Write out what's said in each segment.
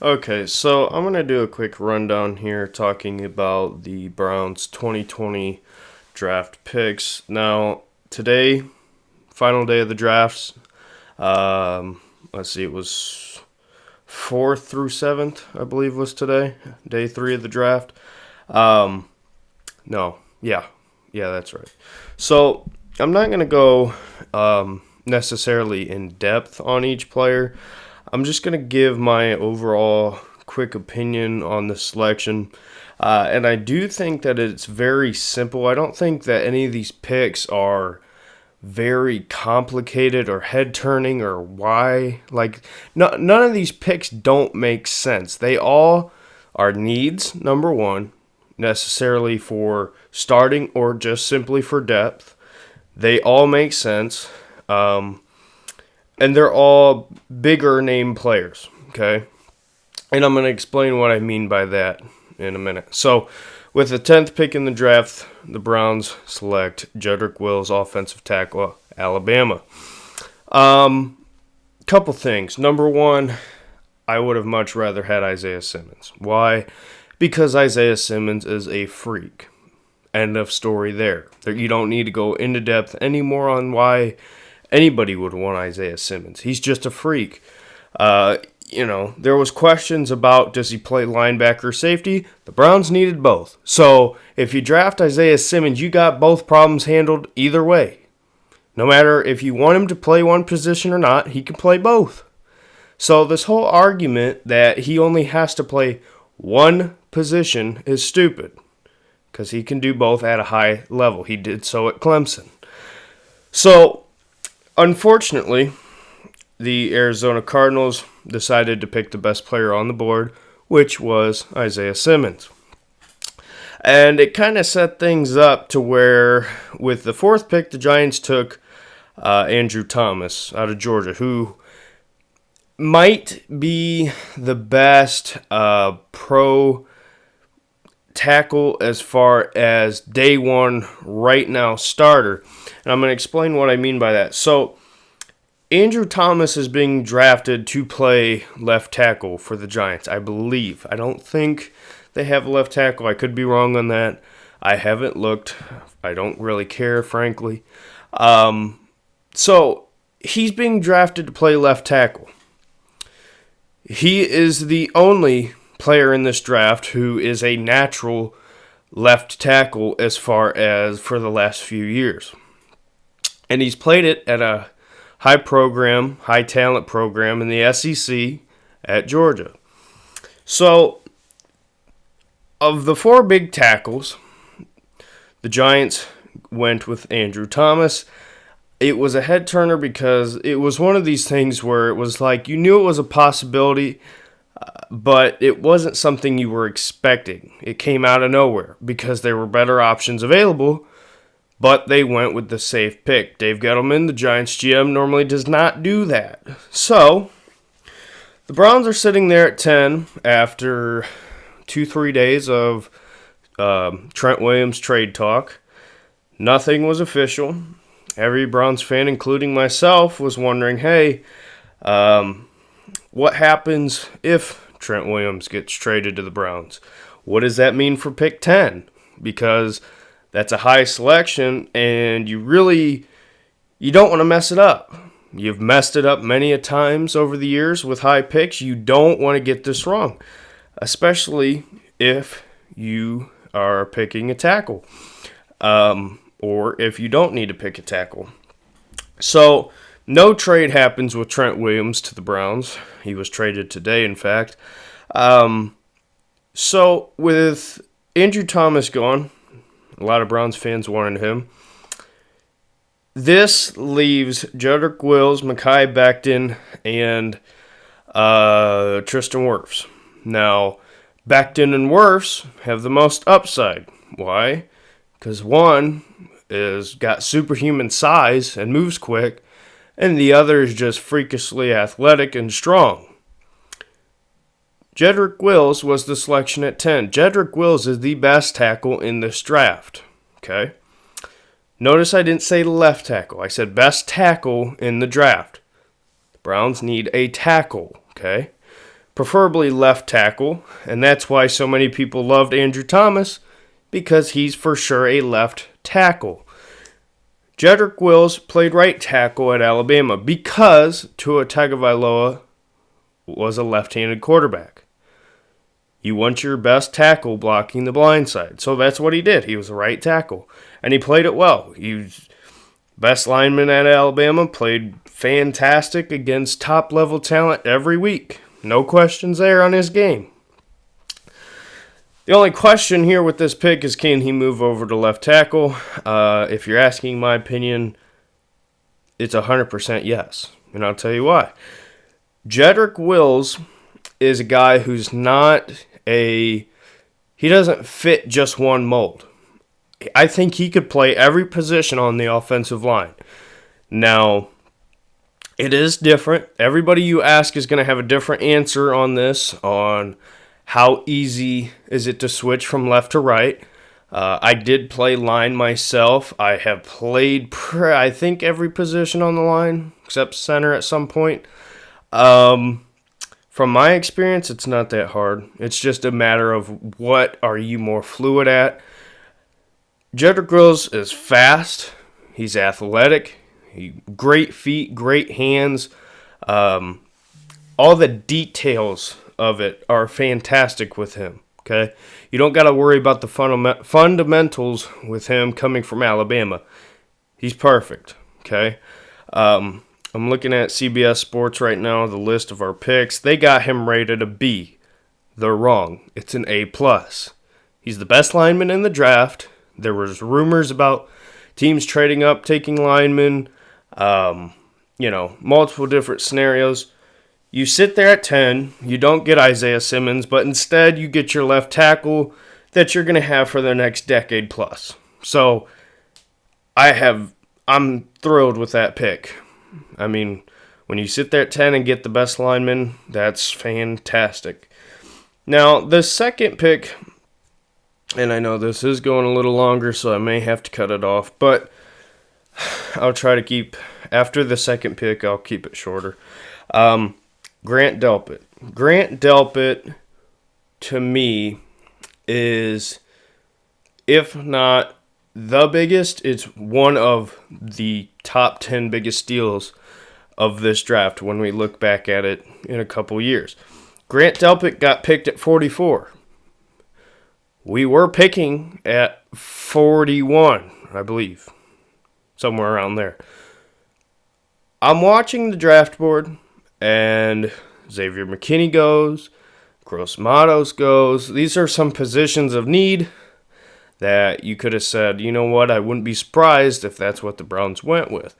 Okay, so I'm going to do a quick rundown here talking about the Browns 2020 draft picks. Now, today, final day of the drafts. Let's see, it was 4th through 7th, I believe was today, day 3 of the draft. Um, no, yeah, that's right. So, I'm not going to go necessarily in depth on each player. I'm just going to give my overall quick opinion on the selection. And I do think that it's very simple. I don't think that any of these picks are very complicated or head turning or why. Like, no, none of these picks don't make sense. They all are needs, number one, necessarily for starting or just simply for depth. They all make sense. And they're all bigger name players, okay? And I'm going to explain what I mean by that in a minute. So, with the 10th pick in the draft, the Browns select Jedrick Wills, offensive tackle, Alabama. Couple things. Number one, I would have much rather had Isaiah Simmons. Why? Because Isaiah Simmons is a freak. End of story there. You don't need to go into depth anymore on why anybody would want Isaiah Simmons. He's just a freak. There was questions about does he play linebacker, safety? The Browns needed both. So if you draft Isaiah Simmons, you got both problems handled either way. No matter if you want him to play one position or not, he can play both. So this whole argument that he only has to play one position is stupid because he can do both at a high level. He did so at Clemson. So, unfortunately, the Arizona Cardinals decided to pick the best player on the board, which was Isaiah Simmons. And it kind of set things up to where, with the 4th pick, the Giants took Andrew Thomas out of Georgia, who might be the best pro tackle as far as day one right now starter. And I'm going to explain what I mean by that. So, Andrew Thomas is being drafted to play left tackle for the Giants, I believe. I don't think they have a left tackle. I could be wrong on that. I haven't looked. I don't really care, frankly. So, he's being drafted to play left tackle. He is the only player in this draft who is a natural left tackle as far as for the last few years. And he's played it at a high talent program in the SEC at Georgia. So, of the 4 big tackles, the Giants went with Andrew Thomas. It was a head turner because it was one of these things where it was like you knew it was a possibility, but it wasn't something you were expecting. It came out of nowhere because there were better options available, but they went with the safe pick. Dave Gettleman, the Giants GM, normally does not do that. So, the Browns are sitting there at 10 after 2-3 days of Trent Williams trade talk. Nothing was official. Every Browns fan, including myself, was wondering, hey, what happens if Trent Williams gets traded to the Browns? What does that mean for pick 10? Because that's a high selection, and you don't want to mess it up. You've messed it up many a times over the years with high picks. You don't want to get this wrong, especially if you are picking a tackle. Or if you don't need to pick a tackle. So, no trade happens with Trent Williams to the Browns. He was traded today, in fact. So, with Andrew Thomas gone, a lot of Browns fans wanted him. This leaves Jedrick Wills, Mekhi Becton, and Tristan Wirfs. Now, Becton and Wirfs have the most upside. Why? Because one is got superhuman size and moves quick, and the other is just freakishly athletic and strong. Jedrick Wills was the selection at 10. Jedrick Wills is the best tackle in this draft. Okay? Notice I didn't say left tackle. I said best tackle in the draft. The Browns need a tackle. Okay? preferably left tackle, and that's why so many people loved Andrew Thomas, because he's for sure a left tackle. Jedrick Wills played right tackle at Alabama because Tua Tagovailoa was a left-handed quarterback. You want your best tackle blocking the blind side, so that's what he did. He was a right tackle, and he played it well. He was best lineman at Alabama, played fantastic against top-level talent every week. No questions there on his game. The only question here with this pick is, can he move over to left tackle? If you're asking my opinion, it's 100% yes. And I'll tell you why. Jedrick Wills is a guy who's he doesn't fit just one mold. I think he could play every position on the offensive line. Now, it is different. Everybody you ask is going to have a different answer on this, on how easy is it to switch from left to right. I did play line myself. I have played, I think, every position on the line, except center at some point. From my experience, it's not that hard. It's just a matter of what are you more fluid at. Jedrick Wills is fast. He's athletic. Great feet, great hands. All the details of it are fantastic with him. Okay, you don't got to worry about the fundamentals with him coming from Alabama. He's perfect. Okay, I'm looking at CBS Sports right now, the list of our picks. They got him rated a B. They're wrong. It's an A+. He's the best lineman in the draft. There was rumors about teams trading up, taking linemen, multiple different scenarios. You sit there at 10, you don't get Isaiah Simmons, but instead you get your left tackle that you're going to have for the next decade plus. So I'm thrilled with that pick. I mean, when you sit there at 10 and get the best lineman, that's fantastic. Now, the second pick, and I know this is going a little longer, so I may have to cut it off, but I'll try to keep, after the second pick, I'll keep it shorter. Grant Delpit. Grant Delpit, to me, is, if not the biggest, it's one of the top 10 biggest steals of this draft when we look back at it in a couple years. Grant Delpit got picked at 44. We were picking at 41, I believe. Somewhere around there. I'm watching the draft board, and Xavier McKinney goes, Gross Matos goes. These are some positions of need that you could have said, you know what, I wouldn't be surprised if that's what the Browns went with.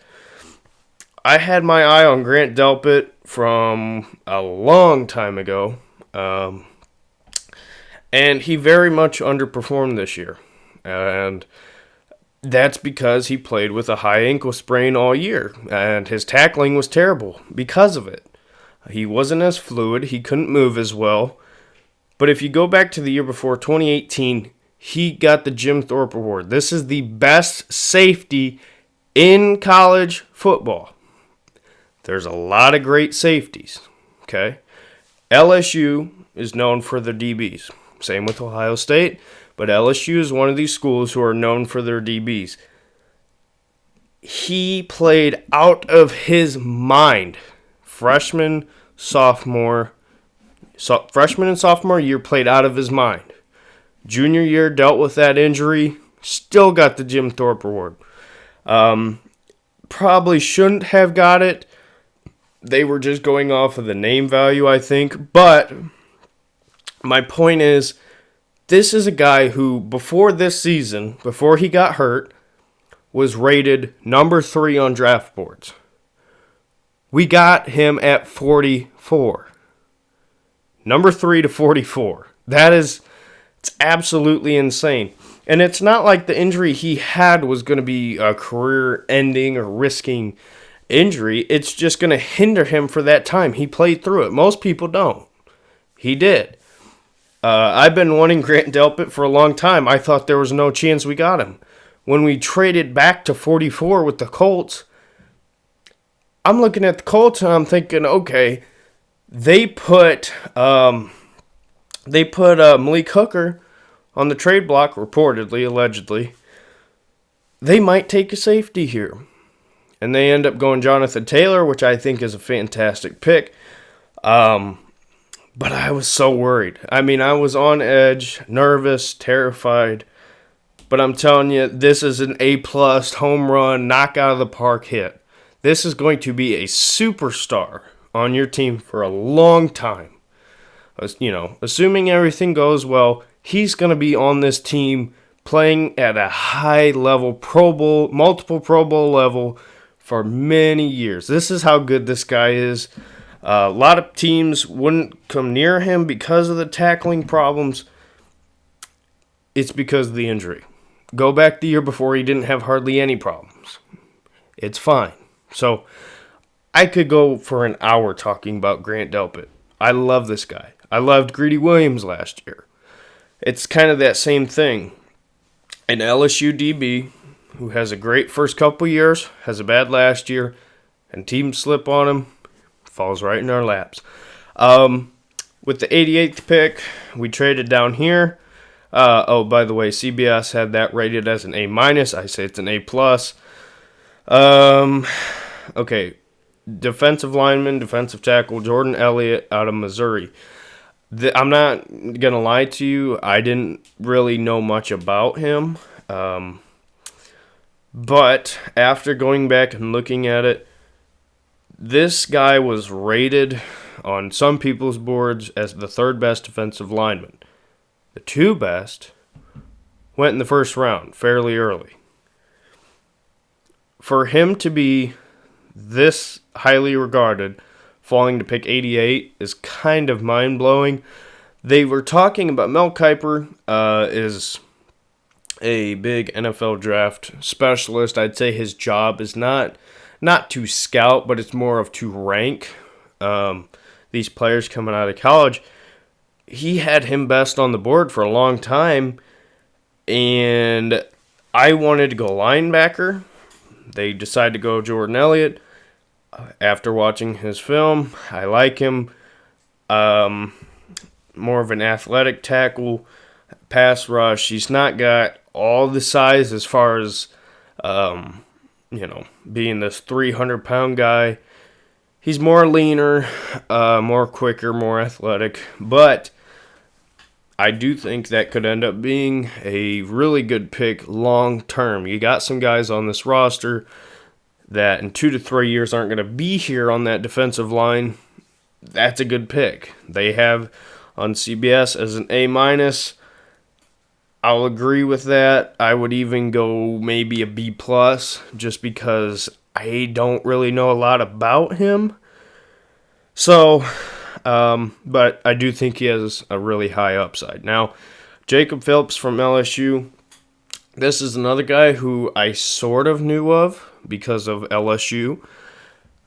I had my eye on Grant Delpit from a long time ago, and he very much underperformed this year. And that's because he played with a high ankle sprain all year, and his tackling was terrible because of it. He wasn't as fluid. He couldn't move as well. But if you go back to the year before, 2018, he got the Jim Thorpe Award. This is the best safety in college football. There's a lot of great safeties, okay? LSU is known for their DBs. Same with Ohio State, but LSU is one of these schools who are known for their DBs. He played out of his mind. Freshman and sophomore year played out of his mind. Junior year dealt with that injury, still got the Jim Thorpe Award. Probably shouldn't have got it. They were just going off of the name value, I think. But my point is, this is a guy who, before this season, before he got hurt, was rated number 3 on draft boards. We got him at 44. Number 3 to 44. It's absolutely insane. And it's not like the injury he had was going to be a career-ending or risking injury. It's just going to hinder him for that time. He played through it. Most people don't. He did. I've been wanting Grant Delpit for a long time. I thought there was no chance we got him. When we traded back to 44 with the Colts, I'm looking at the Colts and I'm thinking, okay, They put Malik Hooker on the trade block, reportedly, allegedly. They might take a safety here. And they end up going Jonathan Taylor, which I think is a fantastic pick. But I was so worried. I mean, I was on edge, nervous, terrified. But I'm telling you, this is an A-plus home run, knock out of the park hit. This is going to be a superstar on your team for a long time. Assuming everything goes well, he's going to be on this team playing at a high level, multiple Pro Bowl level for many years. This is how good this guy is. A lot of teams wouldn't come near him because of the tackling problems. It's because of the injury. Go back the year before, he didn't have hardly any problems. It's fine. So, I could go for an hour talking about Grant Delpit. I love this guy. I loved Greedy Williams last year. It's kind of that same thing. An LSU DB who has a great first couple years, has a bad last year, and teams slip on him, falls right in our laps. With the 88th pick, we traded down here. By the way, CBS had that rated as an A-. I say it's an A+. Okay. Defensive lineman, defensive tackle, Jordan Elliott out of Missouri. I'm not going to lie to you. I didn't really know much about him. But after going back and looking at it, this guy was rated on some people's boards as the third best defensive lineman. The two best went in the first round fairly early. For him to be this highly regarded, falling to pick 88 is kind of mind-blowing. They were talking about Mel Kiper is a big NFL draft specialist. I'd say his job is not to scout, but it's more of to rank these players coming out of college. He had him best on the board for a long time, and I wanted to go linebacker. They decided to go Jordan Elliott. After watching his film, I like him. More of an athletic tackle, pass rush. He's not got all the size as far as, being this 300-pound guy. He's more leaner, more quicker, more athletic. But I do think that could end up being a really good pick long term. You got some guys on this roster that in 2 to 3 years aren't going to be here on that defensive line. That's a good pick. They have on CBS as an A-. I'll agree with that. I would even go maybe a B+, just because I don't really know a lot about him. So, but I do think he has a really high upside. Now, Jacob Phillips from LSU. This is another guy who I sort of knew of because of LSU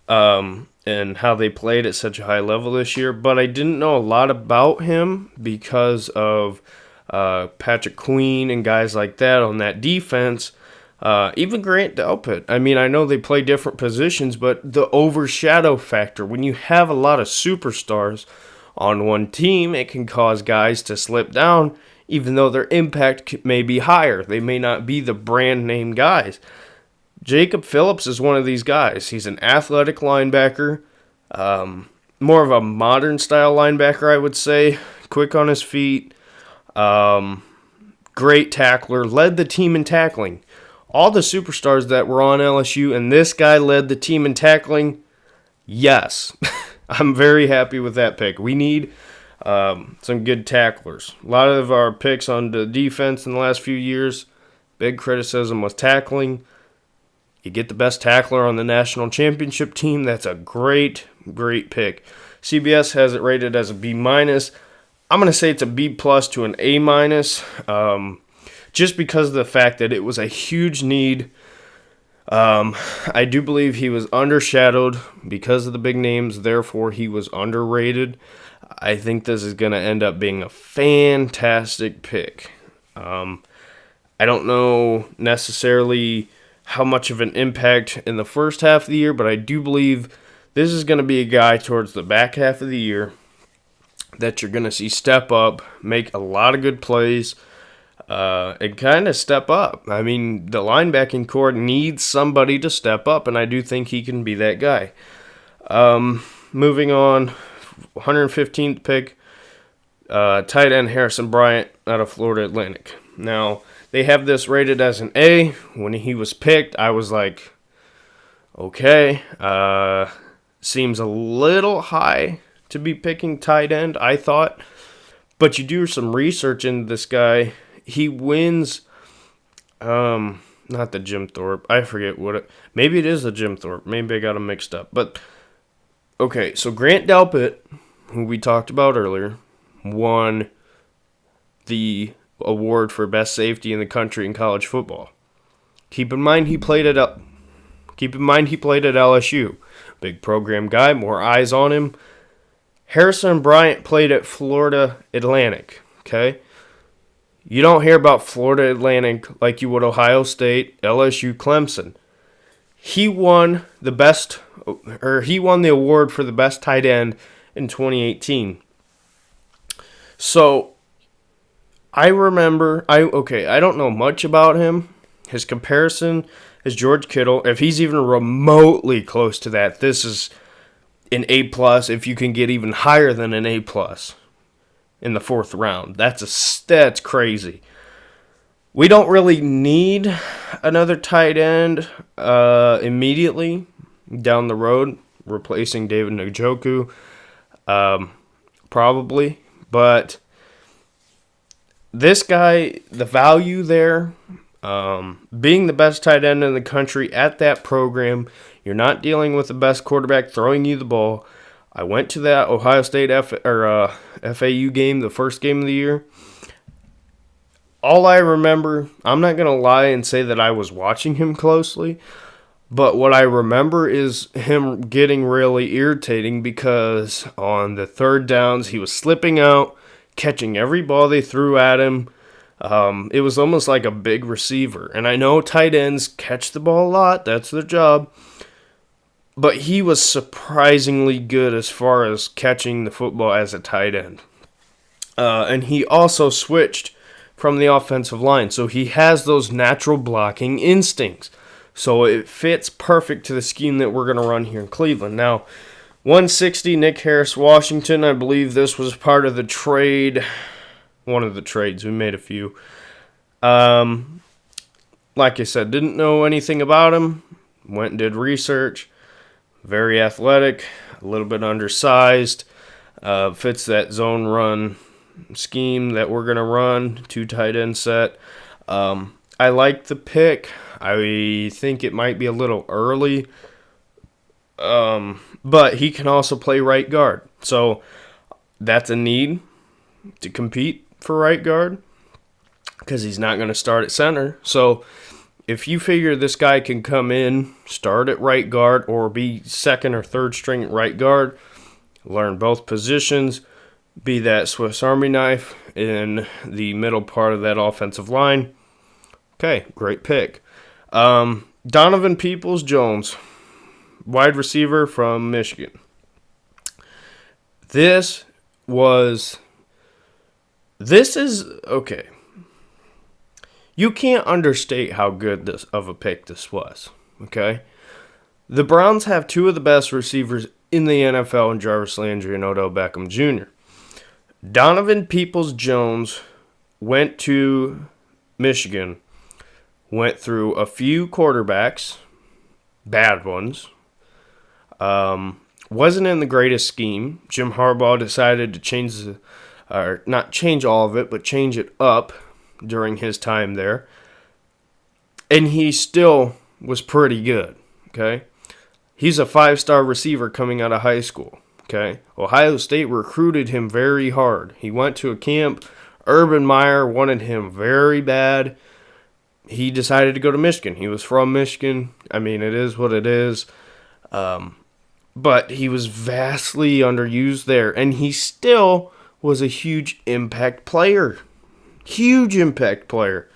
and how they played at such a high level this year. But I didn't know a lot about him because of Patrick Queen and guys like that on that defense. Even Grant Delpit. I mean, I know they play different positions, but the overshadow factor, when you have a lot of superstars on one team, it can cause guys to slip down, even though their impact may be higher. They may not be the brand name guys. Jacob Phillips is one of these guys. He's an athletic linebacker, more of a modern style linebacker, I would say. Quick on his feet, great tackler, led the team in tackling. All the superstars that were on LSU, and this guy led the team in tackling, yes. I'm very happy with that pick. We need some good tacklers. A lot of our picks on the defense in the last few years, big criticism was tackling. You get the best tackler on the national championship team, that's a great, great pick. CBS has it rated as a B-. I'm going to say it's a B+ to an A-, just because of the fact that it was a huge need. I do believe he was undershadowed because of the big names, therefore he was underrated. I think this is going to end up being a fantastic pick. I don't know necessarily how much of an impact in the first half of the year, but I do believe This is going to be a guy towards the back half of the year that you're going to see step up, make a lot of good plays, and kind of step up. I mean, the linebacking core needs somebody to step up, and I do think he can be that guy. Moving on, 115th pick, tight end Harrison Bryant out of Florida Atlantic. Now, they have this rated as an A. When he was picked, I was like, okay, seems a little high to be picking tight end, I thought. But you do some research into this guy. He wins, not the Jim Thorpe. I forget maybe it is the Jim Thorpe. Maybe I got him mixed up. But, okay, so Grant Delpit, who we talked about earlier, won the award for best safety in the country in college football. Keep in mind he played at LSU. Big program guy, more eyes on him. Harrison Bryant played at Florida Atlantic, okay? You don't hear about Florida Atlantic like you would Ohio State, LSU, Clemson. He won the award for the best tight end in 2018. So, I don't know much about him. His comparison is George Kittle. If he's even remotely close to that, this is an A+, if you can get even higher than an A+ in the 4th round. That's crazy. We don't really need another tight end immediately down the road, replacing David Njoku, probably. But this guy, the value there, being the best tight end in the country at that program, you're not dealing with the best quarterback throwing you the ball. I went to that Ohio State FAU game, the first game of the year. All I remember, I'm not going to lie and say that I was watching him closely, but what I remember is him getting really irritating because on the 3rd downs, he was slipping out, catching every ball they threw at him. It was almost like a big receiver. And I know tight ends catch the ball a lot. That's their job. But he was surprisingly good as far as catching the football as a tight end. And he also switched from the offensive line. So he has those natural blocking instincts. So it fits perfect to the scheme that we're going to run here in Cleveland. Now, 160, Nick Harris, Washington. I believe this was part of the trade. One of the trades. We made a few. Like I said, didn't know anything about him. Went and did research. Very athletic. A little bit undersized. Fits that zone run scheme that we're going to run. 2 tight end set. I like the pick. I think it might be a little early. But he can also play right guard. So that's a need to compete for right guard because he's not going to start at center. So if you figure this guy can come in, start at right guard, or be 2nd or 3rd string at right guard, learn both positions, be that Swiss Army knife in the middle part of that offensive line, okay, great pick. Donovan Peoples-Jones, wide receiver from Michigan. This is, okay. You can't understate how good this of a pick this was, okay? The Browns have 2 of the best receivers in the NFL in Jarvis Landry and Odell Beckham Jr. Donovan Peoples-Jones went to Michigan, went through a few quarterbacks, bad ones, wasn't in the greatest scheme. Jim Harbaugh decided to not change all of it, but change it up during his time there. And he still was pretty good, okay? He's a 5-star receiver coming out of high school, okay? Ohio State recruited him very hard. He went to a camp. Urban Meyer wanted him very bad. He decided to go to Michigan. He was from Michigan. I mean, it is what it is. But he was vastly underused there. And he still was a huge impact player. Huge impact player.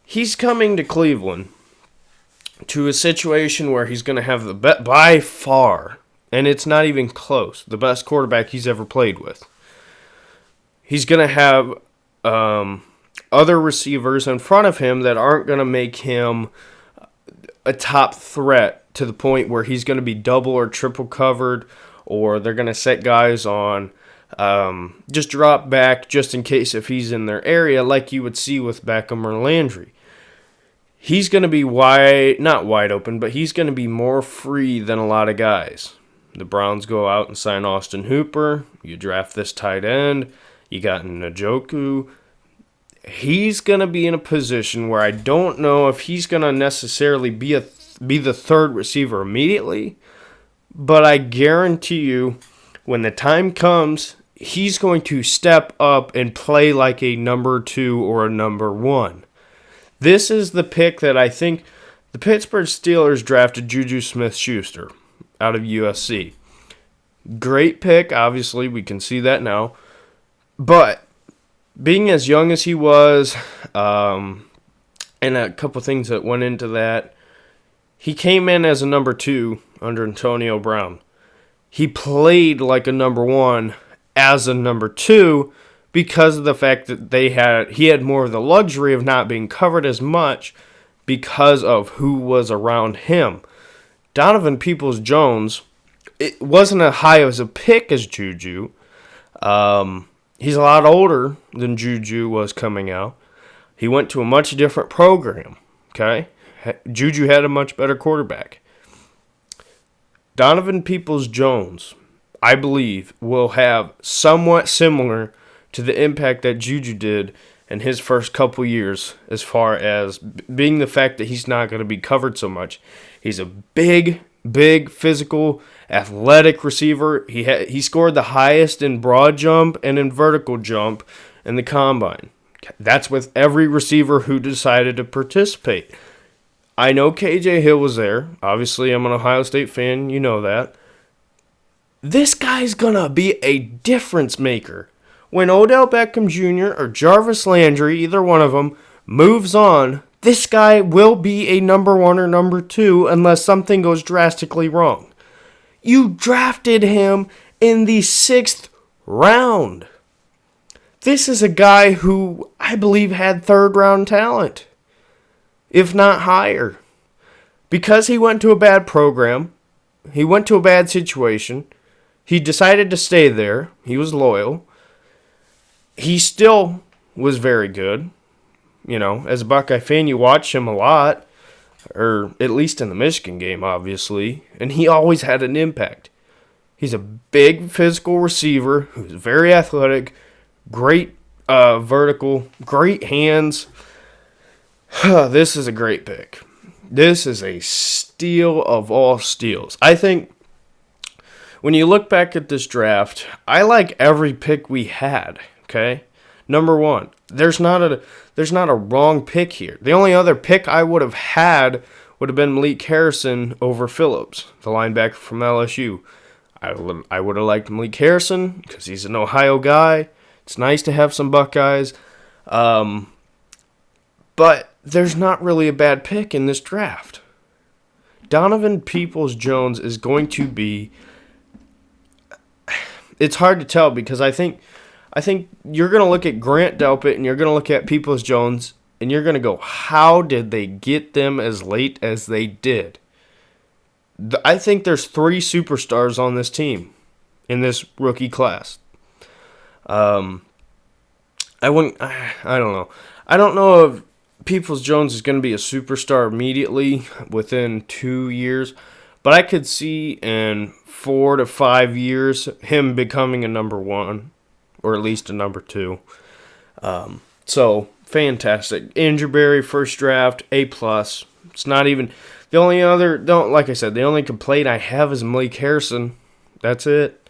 He's coming to Cleveland to a situation where he's going to have by far and it's not even close. The best quarterback he's ever played with. He's going to have other receivers in front of him that aren't going to make him a top threat to the point where he's going to be double or triple covered, or they're going to set guys on just drop back just in case if he's in their area, like you would see with Beckham or Landry. He's going to be not wide open, but he's going to be more free than a lot of guys. The Browns go out and sign Austin Hooper. You draft this tight end. You got Njoku. He's going to be in a position where I don't know if he's going to necessarily be the third receiver immediately, but I guarantee you when the time comes, he's going to step up and play like a number 2 or a number 1. This is the pick that I think the Pittsburgh Steelers drafted Juju Smith-Schuster out of USC. Great pick, obviously, we can see that now. But being as young as he was, and a couple things that went into that, he came in as a number 2 under Antonio Brown. He played like a number 1 as a number 2 because of the fact that he had more of the luxury of not being covered as much because of who was around him. Donovan Peoples-Jones, it wasn't as high as a pick as Juju. He's a lot older than Juju was coming out. He went to a much different program, okay? Juju had a much better quarterback. Donovan Peoples-Jones, I believe, will have somewhat similar to the impact that Juju did in his first couple years as far as being the fact that he's not going to be covered so much. He's a big, physical, athletic receiver. He scored the highest in broad jump and in vertical jump in the combine. That's with every receiver who decided to participate. I know KJ Hill was there. Obviously, I'm an Ohio State fan. You know that. This guy's going to be a difference maker. When Odell Beckham Jr. or Jarvis Landry, either one of them, moves on, this guy will be a number 1 or number 2 unless something goes drastically wrong. You drafted him in the 6th round. This is a guy who I believe had 3rd round talent, if not higher. Because he went to a bad program, he went to a bad situation, he decided to stay there, he was loyal, he still was very good. You know, as a Buckeye fan, you watch him a lot, or at least in the Michigan game, obviously, and he always had an impact. He's a big physical receiver who's very athletic, great vertical, great hands. This is a great pick. This is a steal of all steals. I think when you look back at this draft, I like every pick we had, okay? Number 1, there's not a wrong pick here. The only other pick I would have had would have been Malik Harrison over Phillips, the linebacker from LSU. I would have liked Malik Harrison because he's an Ohio guy. It's nice to have some Buckeyes. But there's not really a bad pick in this draft. Donovan Peoples-Jones is going to be... It's hard to tell because I think you're going to look at Grant Delpit and you're going to look at Peoples-Jones and you're going to go, how did they get them as late as they did? I think there's 3 superstars on this team in this rookie class. I don't know. I don't know if Peoples-Jones is going to be a superstar immediately within 2 years, but I could see in 4 to 5 years him becoming a number 1 or at least a number 2. So fantastic. Andrew Berry, first draft, A+. It's not even the only like I said, the only complaint I have is Malik Harrison. That's it.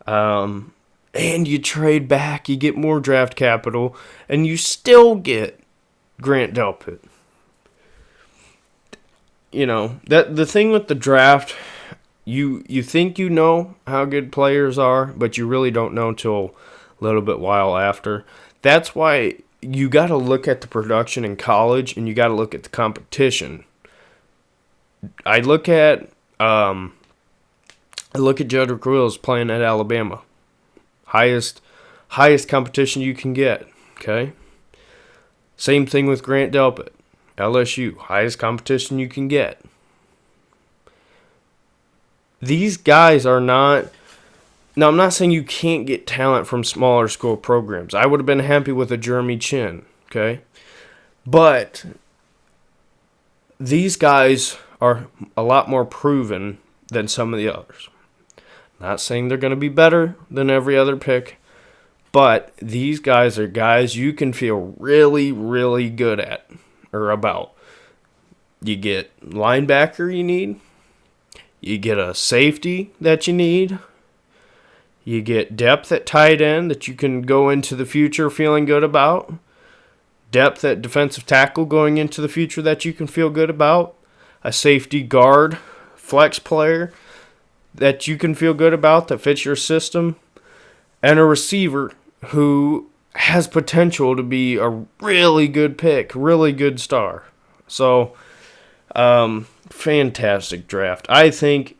And you trade back, you get more draft capital, and you still get Grant Delpit. You know, that the thing with the draft, you think you know how good players are, but you really don't know until a little bit while after. That's why you got to look at the production in college, and you got to look at the competition. I look at I look at Jedrick Wills playing at Alabama. Highest competition you can get, okay? Same thing with Grant Delpit, LSU, highest competition you can get. These guys are not... Now, I'm not saying you can't get talent from smaller school programs. I would have been happy with a Jeremy Chin, okay? But these guys are a lot more proven than some of the others. Not saying they're going to be better than every other pick, but these guys are guys you can feel really, really good at or about. You get linebacker you need. You get a safety that you need. You get depth at tight end that you can go into the future feeling good about. Depth at defensive tackle going into the future that you can feel good about. A safety guard, flex player that you can feel good about that fits your system. And a receiver who has potential to be a really good pick, really good star. So, fantastic draft. I think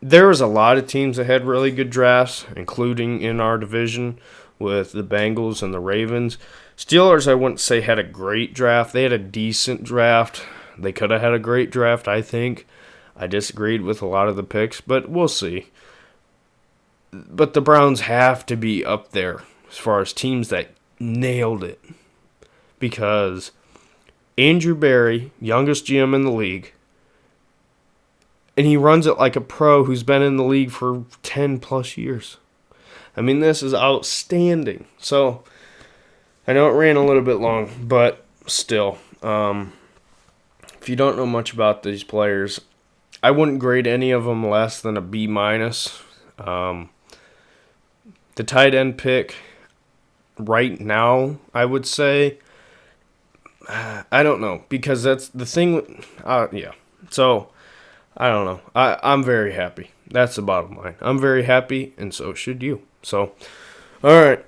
there was a lot of teams that had really good drafts, including in our division with the Bengals and the Ravens. Steelers, I wouldn't say had a great draft. They had a decent draft. They could have had a great draft, I think. I disagreed with a lot of the picks, but we'll see. But the Browns have to be up there as far as teams that nailed it. Because Andrew Berry, youngest GM in the league, and he runs it like a pro who's been in the league for 10 plus years. I mean, this is outstanding. So, I know it ran a little bit long, but still. If you don't know much about these players, I wouldn't grade any of them less than a B-. The tight end pick right now, I would say, I don't know, because that's the thing. Yeah. So, I don't know. I'm very happy. That's the bottom line. I'm very happy, and so should you. So, all right.